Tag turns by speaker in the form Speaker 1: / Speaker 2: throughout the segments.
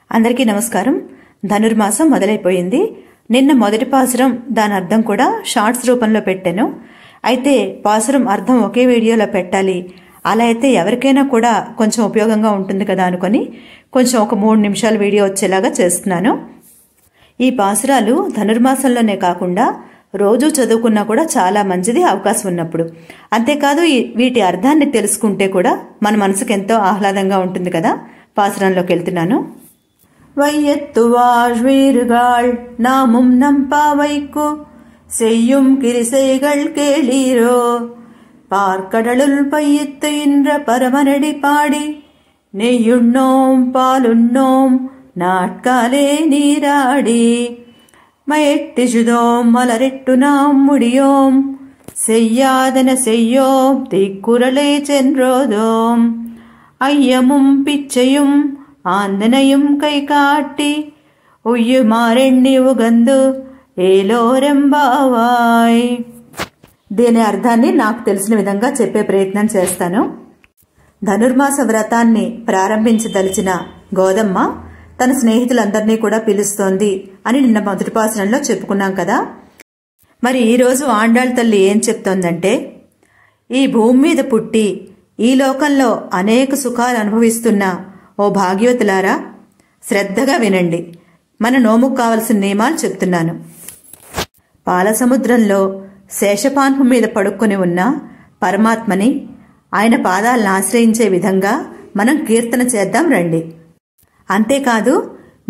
Speaker 1: అందరికీ నమస్కారం. ధనుర్మాసం మొదలైపోయింది. నిన్న మొదటి పాసురం దాని అర్థం కూడా షార్ట్స్ రూపంలో పెట్టాను. అయితే పాసురం అర్థం ఒకే వీడియోలో పెట్టాలి, అలా అయితే ఎవరికైనా కూడా కొంచెం ఉపయోగంగా ఉంటుంది కదా అనుకొని కొంచెం ఒక 3 నిమిషాల వీడియో వచ్చేలాగా చేస్తున్నాను. ఈ పాసురాలు ధనుర్మాసంలోనే కాకుండా రోజు చదువుకున్నా కూడా చాలా మంచిది అవకాశం ఉన్నప్పుడు. అంతేకాదు వీటి అర్థాన్ని తెలుసుకుంటే కూడా మన మనసుకు ఎంతో ఆహ్లాదంగా ఉంటుంది కదా. పాసురంలోకి వెళ్తున్నాను. வையத்துவார் வீறுகாள் நாமும் நம்பாவைக்கு செய்யும் கிரிசைகள் கேளீரோ பார்க்கடலுள் பையித்து இன்ற பரமனடி பாடி நெய்யுண்ணோம் பாலுண்ணோம் நாட்காலே நீராடி மயட்டிசுதோம் மலரிட்டு நாம் முடியோம் செய்யாதன செய்யோம் தீக்குறளை சென்றோதோம் ஐயமும் பிச்சையும் ఆందనయం కై కాటి ఉయ్యుమారెండి ఉగందు ఏలోరెంబావాయ్. దీని అర్థాన్ని నాకు తెలిసిన విధంగా చెప్పే ప్రయత్నం చేస్తాను. ధనుర్మాస వ్రతాన్ని ప్రారంభించదలిచిన గోదమ్మ తన స్నేహితులందరినీ కూడా పిలుస్తోంది అని నిన్న మొదటి పాసురంలో చెప్పుకున్నాం కదా. మరి ఈరోజు ఆండాళ్ తల్లి ఏం చెప్తోందంటే, ఈ భూమి మీద పుట్టి ఈ లోకంలో అనేక సుఖాలు అనుభవిస్తున్న ఓ భాగ్యవతులారా, శ్రద్ధగా వినండి. మన నోముకు కావలసిన నియమాలు చెప్తున్నాను. పాలసముద్రంలో శేషపాన్పు మీద పడుకొని ఉన్న పరమాత్మని, ఆయన పాదాలను ఆశ్రయించే విధంగా మనం కీర్తన చేద్దాం రండి. అంతేకాదు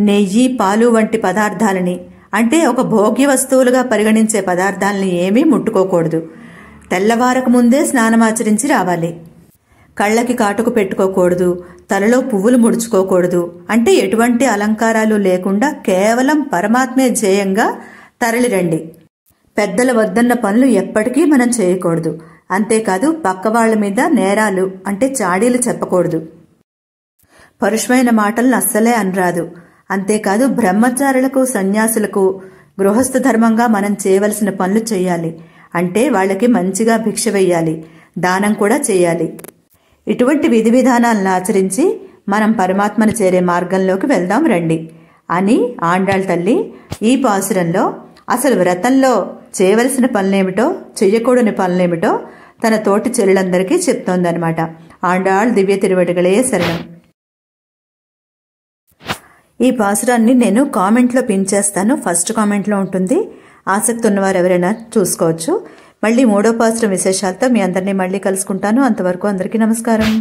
Speaker 1: నెయ్యి, పాలు వంటి పదార్థాలని, అంటే ఒక భోగ్య వస్తువులుగా పరిగణించే పదార్థాలని ఏమీ ముట్టుకోకూడదు. తెల్లవారకు ముందే స్నానమాచరించి రావాలి. కళ్ళకి కాటుకు పెట్టుకోకూడదు, తలలో పువ్వులు ముడుచుకోకూడదు. అంటే ఎటువంటి అలంకారాలు లేకుండా కేవలం పరమాత్మే ధ్యేయంగా తరలిరండి. పెద్దల వద్దన్న పనులు ఎప్పటికీ మనం చేయకూడదు. అంతేకాదు పక్క వాళ్ల మీద నేరాలు అంటే చాడీలు చెప్పకూడదు. పరుషమైన మాటలను అస్సలే అనరాదు. అంతేకాదు బ్రహ్మచారులకు, సన్యాసులకు గృహస్థ ధర్మంగా మనం చేయవలసిన పనులు చేయాలి. అంటే వాళ్ళకి మంచిగా భిక్ష వెయ్యాలి, దానం కూడా చేయాలి. ఇటువంటి విధి విధానాలను ఆచరించి మనం పరమాత్మను చేరే మార్గంలోకి వెళ్దాం రండి అని ఆండాళ్ తల్లి ఈ పాసురంలో అసలు వ్రతంలో చేయవలసిన పనులేమిటో, చెయ్యకూడని పనులేమిటో తన తోటి చెల్లెలందరికీ చెప్తోందనమాట. ఆండాళ్ దివ్య తిరువడిగలే శరణం. ఈ పాసురాన్ని నేను కామెంట్లో పిన్ చేస్తాను. ఫస్ట్ కామెంట్లో ఉంటుంది. ఆసక్తి ఉన్నవారు ఎవరైనా చూసుకోవచ్చు. మళ్ళీ 3వ పాసురం విశేషాలతో మీ అందరినీ మళ్ళీ కలుసుకుంటాను. అంతవరకు అందరికీ నమస్కారం.